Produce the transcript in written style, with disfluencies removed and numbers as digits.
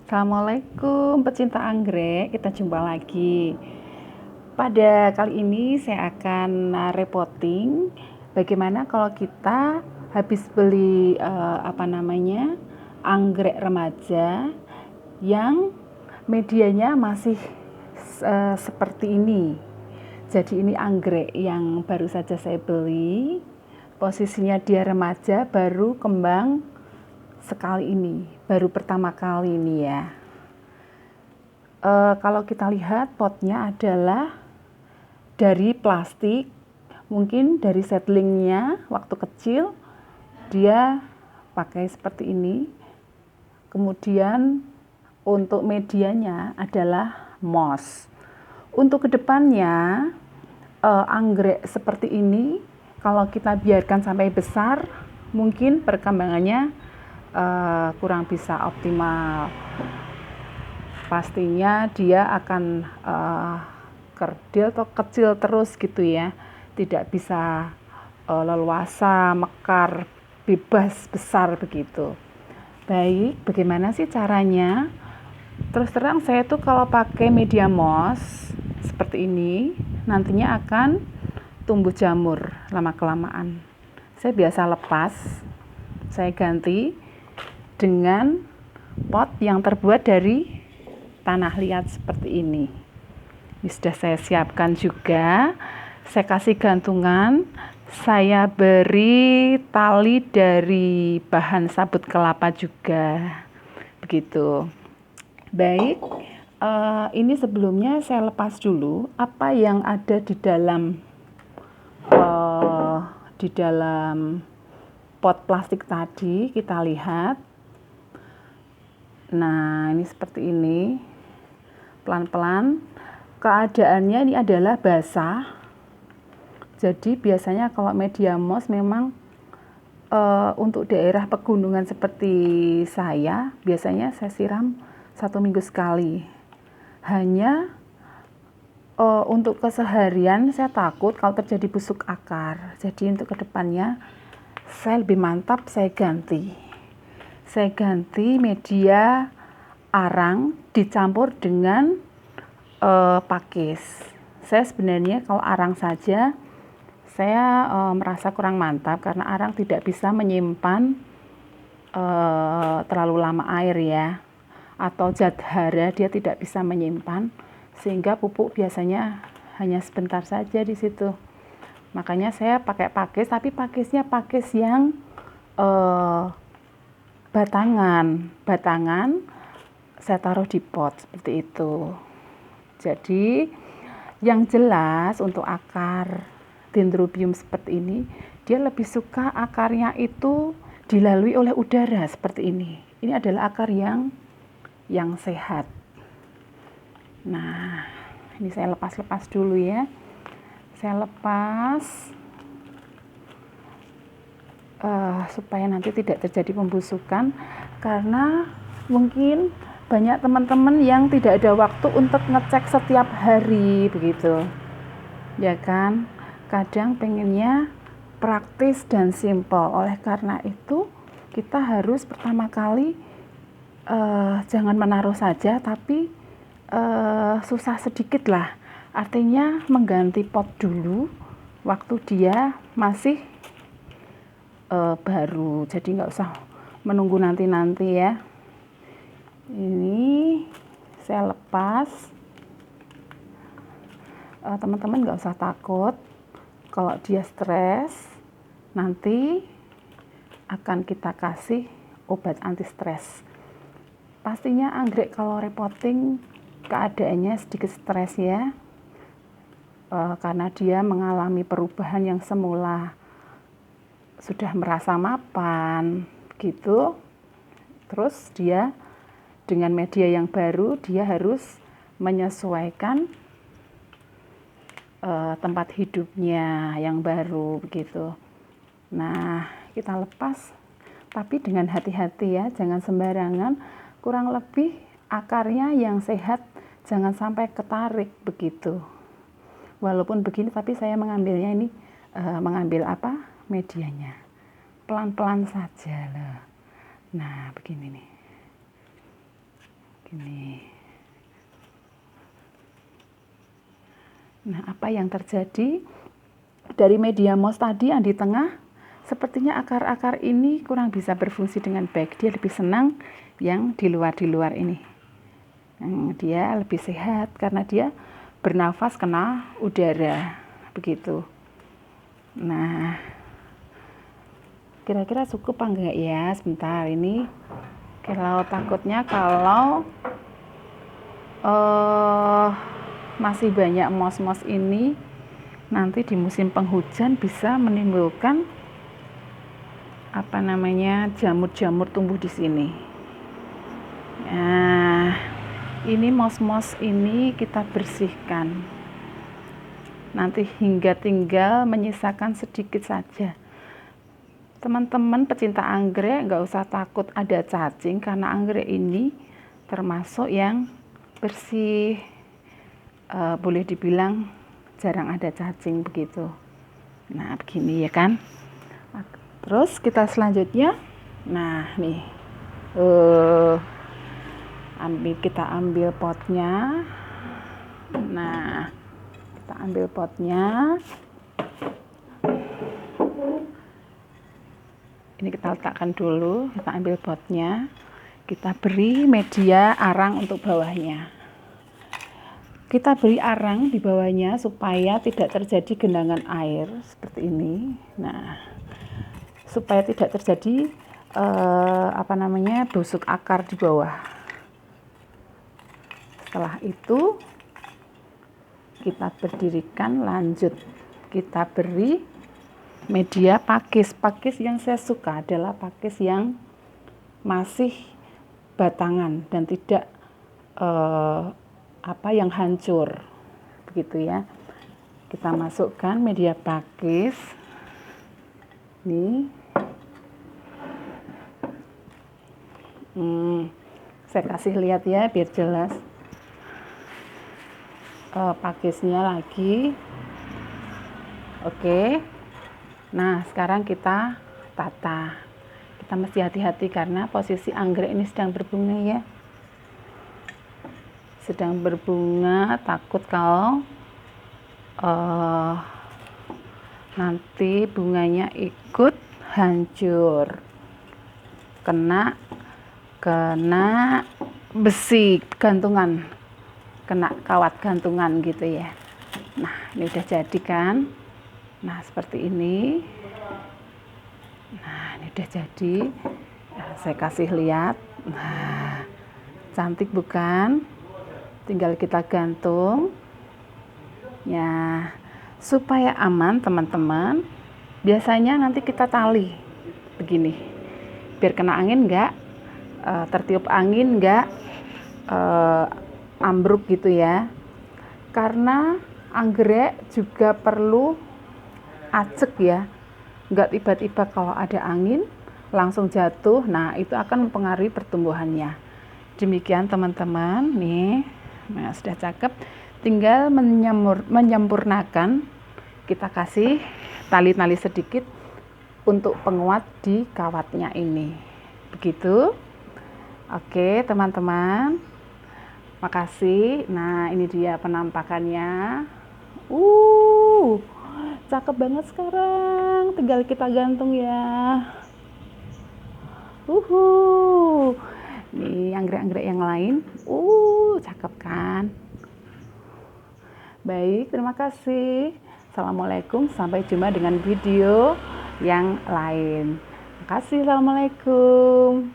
Assalamualaikum pecinta anggrek, kita jumpa lagi. Pada kali ini saya akan reporting bagaimana kalau kita habis beli anggrek remaja yang medianya masih seperti ini. Jadi ini anggrek yang baru saja saya beli, posisinya dia remaja, baru kembang sekali ini, baru pertama kali ini ya. Kalau kita lihat potnya adalah dari plastik, mungkin dari seedlingnya waktu kecil dia pakai seperti ini. Kemudian untuk medianya adalah moss. Untuk kedepannya anggrek seperti ini kalau kita biarkan sampai besar, mungkin perkembangannya kurang bisa optimal. Pastinya dia akan kerdil atau kecil terus gitu ya, tidak bisa leluasa, mekar, bebas, besar begitu. Baik, bagaimana sih caranya? Terus terang saya tuh kalau pakai media moss seperti ini, nantinya akan tumbuh jamur lama-kelamaan. Saya biasa lepas, saya ganti dengan pot yang terbuat dari tanah liat seperti ini. Ini sudah saya siapkan juga. Saya kasih gantungan. Saya beri tali dari bahan sabut kelapa juga. Begitu. Baik. Ini sebelumnya saya lepas dulu apa yang ada di dalam pot plastik tadi. Kita lihat. Nah, ini seperti ini. Pelan-pelan. Keadaannya ini adalah basah. Jadi biasanya kalau media moss memang untuk daerah pegunungan seperti saya, biasanya saya siram 1 minggu sekali. Hanya untuk keseharian saya takut kalau terjadi busuk akar. Jadi untuk kedepannya saya lebih mantap, saya ganti media arang dicampur dengan pakis. Saya sebenarnya kalau arang saja saya merasa kurang mantap karena arang tidak bisa menyimpan terlalu lama air ya, atau zat hara dia tidak bisa menyimpan, sehingga pupuk biasanya hanya sebentar saja di situ. Makanya saya pakai pakis, tapi pakisnya pakis yang batangan saya taruh di pot seperti itu. Jadi yang jelas untuk akar dendrobium seperti ini, dia lebih suka akarnya itu dilalui oleh udara seperti ini. Ini adalah akar yang sehat. Nah, ini saya lepas dulu ya. Saya lepas supaya nanti tidak terjadi pembusukan, karena mungkin banyak teman-teman yang tidak ada waktu untuk ngecek setiap hari begitu ya kan, kadang pengennya praktis dan simpel. Oleh karena itu kita harus pertama kali jangan menaruh saja, tapi susah sedikit lah, artinya mengganti pot dulu waktu dia masih baru, jadi nggak usah menunggu nanti ya. Ini saya lepas. Teman-teman nggak usah takut kalau dia stres, nanti akan kita kasih obat anti stres. Pastinya anggrek kalau repoting keadaannya sedikit stres ya, karena dia mengalami perubahan yang semula sudah merasa mapan gitu, terus dia dengan media yang baru dia harus menyesuaikan tempat hidupnya yang baru begitu. Nah, kita lepas tapi dengan hati-hati ya, jangan sembarangan. Kurang lebih akarnya yang sehat jangan sampai ketarik begitu. Walaupun begini tapi saya mengambilnya ini mengambil medianya pelan-pelan saja loh. Nah, begini nih. Gini. Nah, apa yang terjadi dari media moss tadi yang di tengah, sepertinya akar-akar ini kurang bisa berfungsi dengan baik. Dia lebih senang yang di luar ini. Dia lebih sehat karena dia bernafas kena udara, begitu. Nah, kira-kira cukup apa enggak ya? Sebentar ini. Kalau takutnya kalau masih banyak moss-moss ini, nanti di musim penghujan bisa menimbulkan jamur-jamur tumbuh di sini. Nah, ini moss-moss ini kita bersihkan. Nanti hingga tinggal menyisakan sedikit saja. Teman-teman pecinta anggrek nggak usah takut ada cacing karena anggrek ini termasuk yang bersih. Boleh dibilang jarang ada cacing begitu. Nah, begini ya kan. Terus kita selanjutnya, nah nih, kita ambil potnya. Nah, kita ambil potnya. Ini kita letakkan dulu. Kita ambil potnya. Kita beri media arang untuk bawahnya. Kita beri arang di bawahnya supaya tidak terjadi genangan air seperti ini. Nah, supaya tidak terjadi busuk akar di bawah. Setelah itu kita berdirikan, lanjut kita beri media pakis. Pakis yang saya suka adalah pakis yang masih batangan dan tidak yang hancur, begitu ya. Kita masukkan media pakis. Nih, saya kasih lihat ya biar jelas. Pakisnya lagi. Oke. Nah, sekarang kita tata. Kita mesti hati-hati karena posisi anggrek ini sedang berbunga ya. Sedang berbunga, takut kalau nanti bunganya ikut hancur, kena besi gantungan, kena kawat gantungan gitu ya. Nah, ini udah jadi kan. Nah, seperti ini. Nah, ini udah jadi. Nah, saya kasih lihat. Nah, cantik bukan? Tinggal kita gantung ya, supaya aman teman-teman. Biasanya nanti kita tali begini biar kena angin enggak tertiup angin, enggak ambruk gitu ya. Karena anggrek juga perlu acek ya, enggak tiba-tiba kalau ada angin langsung jatuh. Nah, itu akan mempengaruhi pertumbuhannya. Demikian teman-teman nih. Nah, sudah cakep, tinggal menyempurnakan. Kita kasih tali-tali sedikit untuk penguat di kawatnya ini, begitu. Oke teman-teman, makasih. Nah, ini dia penampakannya. Cakep banget sekarang, tinggal kita gantung ya. Nih anggrek-anggrek yang lain. Cakep kan? Baik, terima kasih. Assalamualaikum, sampai jumpa dengan video yang lain. Terima kasih, assalamualaikum.